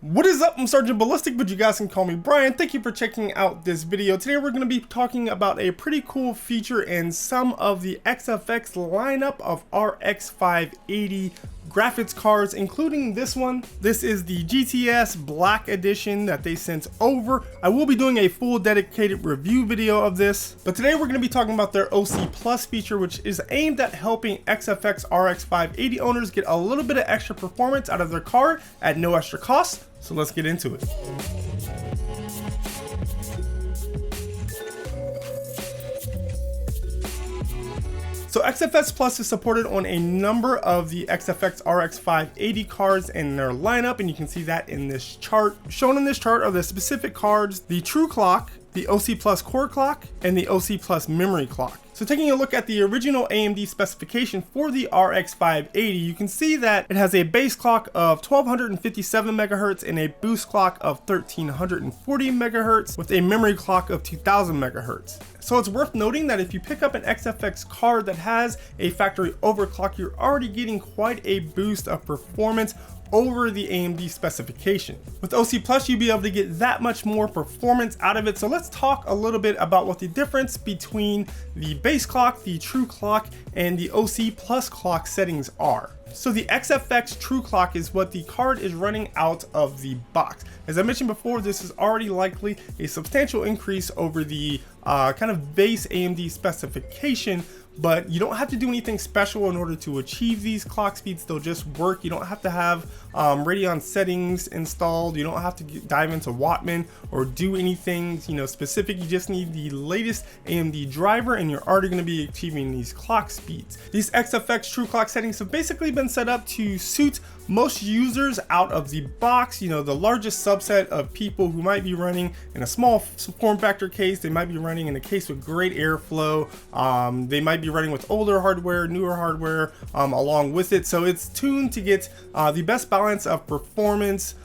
What is up? I'm Sergeant Ballistic, but you guys can call me Brian. Thank you for checking out this video. Today we're going to be talking about a pretty cool feature in some of the XFX lineup of RX 580 graphics cards, including this one. This is the GTS Black Edition that they sent over. I will be doing a full dedicated review video of this, but today we're going to be talking about their OC Plus feature, which is aimed at helping XFX RX 580 owners get a little bit of extra performance out of their card at no extra cost. So let's get into it. So XFX Plus is supported on a number of the XFX RX 580 cards in their lineup, and you can see that in this chart. Shown in this chart are the specific cards: the True Clock, the OC Plus Core Clock, and the OC Plus Memory Clock. So taking a look at the original AMD specification for the RX 580, you can see that it has a base clock of 1257 MHz and a boost clock of 1340 MHz with a memory clock of 2000 MHz. So it's worth noting that if you pick up an XFX card that has a factory overclock, you're already getting quite a boost of performance over the AMD specification. With OC Plus, you'll be able to get that much more performance out of it. So let's talk a little bit about what the difference between the base clock, the True Clock, and the OC Plus clock settings are. So the XFX True Clock is what the card is running out of the box. As I mentioned before, this is already likely a substantial increase over the kind of base AMD specification, but you don't have to do anything special in order to achieve these clock speeds. They'll just work. You don't have to have Radeon settings installed. You don't have to dive into Wattman or do anything specific. You just need the latest AMD driver and you're already going to be achieving these clock speeds. These XFX True Clock settings have basically been set up to suit most users out of the box. The largest subset of people who might be running in a small form factor case, they might be running in a case with great airflow, they might be running with older hardware, newer hardware along with it. So it's tuned to get the best balance of performance,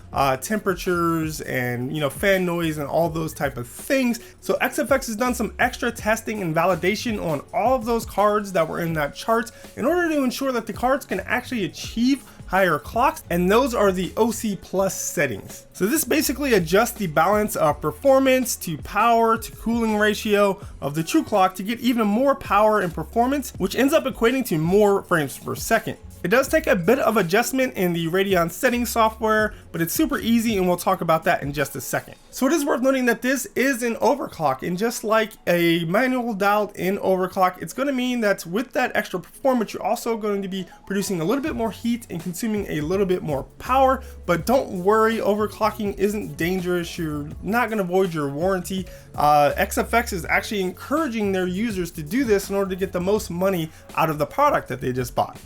temperatures, and fan noise and all those type of things. So XFX has done some extra testing and validation on all of those cards that were in that chart in order to ensure that the cards can actually achieve higher clocks, and those are the OC Plus settings. So this basically adjusts the balance of performance to power to cooling ratio of the True Clock to get even more power and performance, which ends up equating to more frames per second. It does take a bit of adjustment in the Radeon settings software, but it's super easy and we'll talk about that in just a second. So it is worth noting that this is an overclock, and just like a manual dialed in overclock, it's going to mean that with that extra performance, you're also going to be producing a little bit more heat and consuming a little bit more power. But don't worry, overclocking isn't dangerous. You're not going to void your warranty. XFX is actually encouraging their users to do this in order to get the most money out of the product that they just bought.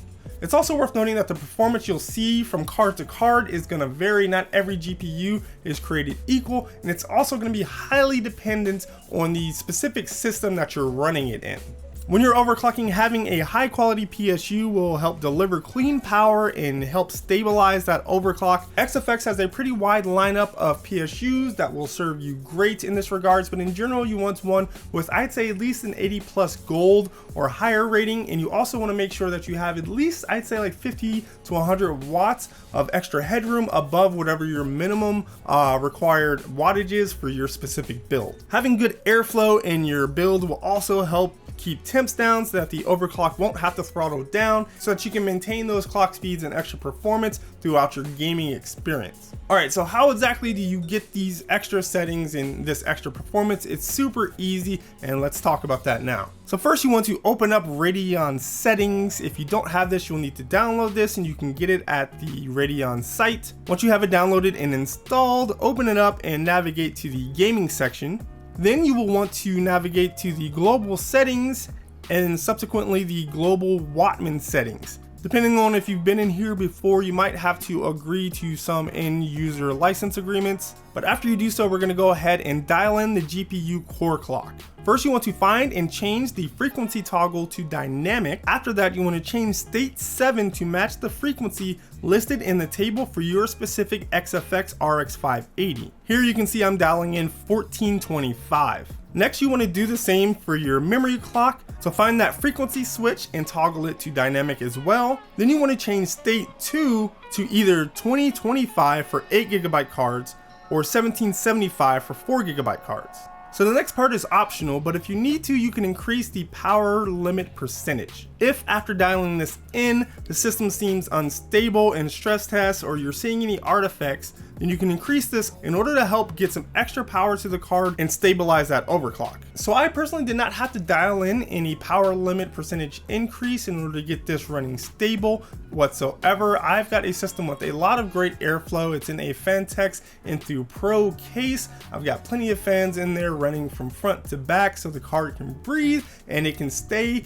It's also worth noting that the performance you'll see from card to card is going to vary. Not every GPU is created equal, and it's also going to be highly dependent on the specific system that you're running it in. When you're overclocking, having a high quality PSU will help deliver clean power and help stabilize that overclock. XFX has a pretty wide lineup of PSUs that will serve you great in this regards, but in general you want one with, I'd say, at least an 80 plus gold or higher rating, and you also want to make sure that you have at least, I'd say, like 50 to 100 watts of extra headroom above whatever your minimum required wattage is for your specific build. Having good airflow in your build will also help keep temps down so that the overclock won't have to throttle down, so that you can maintain those clock speeds and extra performance throughout your gaming experience. Alright, so how exactly do you get these extra settings and this extra performance? It's super easy, and let's talk about that now. So first you want to open up Radeon settings. If you don't have this, you'll need to download this, and you can get it at the Radeon site. Once you have it downloaded and installed, open it up and navigate to the gaming section. Then you will want to navigate to the global settings and subsequently the global Wattman settings. Depending on if you've been in here before, you might have to agree to some end user license agreements. But after you do so, we're going to go ahead and dial in the GPU core clock. First, you want to find and change the frequency toggle to dynamic. After that, you want to change state 7 to match the frequency listed in the table for your specific XFX RX 580. Here you can see I'm dialing in 1425. Next, you want to do the same for your memory clock. So find that frequency switch and toggle it to dynamic as well. Then you want to change state 2 to either 2025 for 8GB cards or 1775 for 4GB cards. So the next part is optional, but if you need to, you can increase the power limit percentage. If after dialing this in, the system seems unstable in stress tests or you're seeing any artifacts, then you can increase this in order to help get some extra power to the card and stabilize that overclock. So I personally did not have to dial in any power limit percentage increase in order to get this running stable whatsoever. I've got a system with a lot of great airflow. It's in a Phanteks Enthoo Pro case. I've got plenty of fans in there running from front to back so the card can breathe and it can stay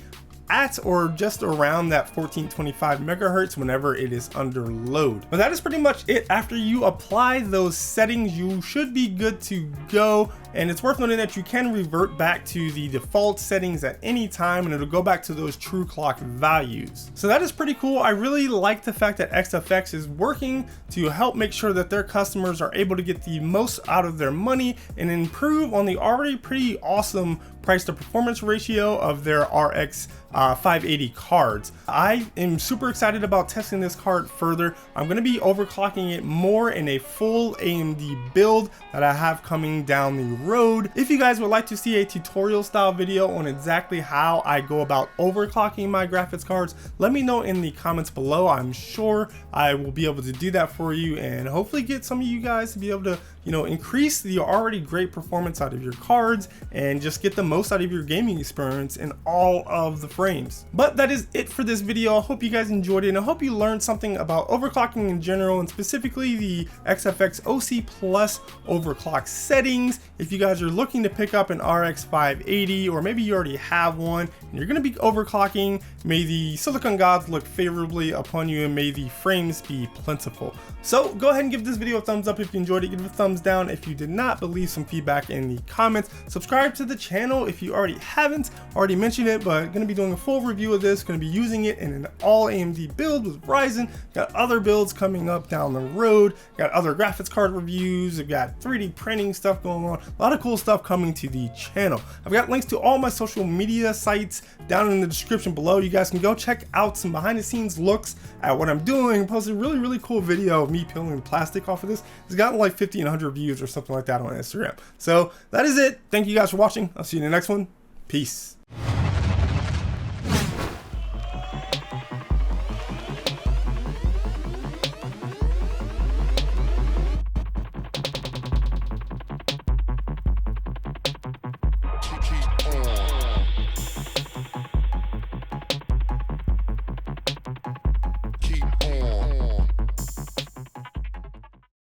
at or just around that 1425 megahertz whenever it is under load. But that is pretty much it. After you apply those settings, you should be good to go. And it's worth noting that you can revert back to the default settings at any time and it'll go back to those true clock values. So that is pretty cool. I really like the fact that XFX is working to help make sure that their customers are able to get the most out of their money and improve on the already pretty awesome price to performance ratio of their RX 580 cards. I am super excited about testing this card further. I'm going to be overclocking it more in a full AMD build that I have coming down the road. If you guys would like to see a tutorial style video on exactly how I go about overclocking my graphics cards, let me know in the comments below. I'm sure I will be able to do that for you and hopefully get some of you guys to be able to, increase the already great performance out of your cards and just get the most out of your gaming experience in all of the frames. But that is it for this video. I hope you guys enjoyed it and I hope you learned something about overclocking in general and specifically the XFX OC Plus overclock settings. If you guys are looking to pick up an RX 580 or maybe you already have one and you're going to be overclocking, may the silicon gods look favorably upon you and may the frames be plentiful. So go ahead and give this video a thumbs up if you enjoyed it. Give it a thumbs down if you did not, but leave some feedback in the comments. Subscribe to the channel if you already haven't. Already mentioned it, but going to be doing a full review of this. Going to be using it in an all AMD build with Ryzen. Got other builds coming up down the road. Got other graphics card reviews. I've got 3D printing stuff going on. A lot of cool stuff coming to the channel. I've got links to all my social media sites down in the description below. You guys can go check out some behind the scenes looks at what I'm doing. Posted a really cool video of me peeling the plastic off of this. It's gotten like 50 and 100 views or something like that on Instagram. So that is it. Thank you guys for watching. I'll see you in the next one. Peace.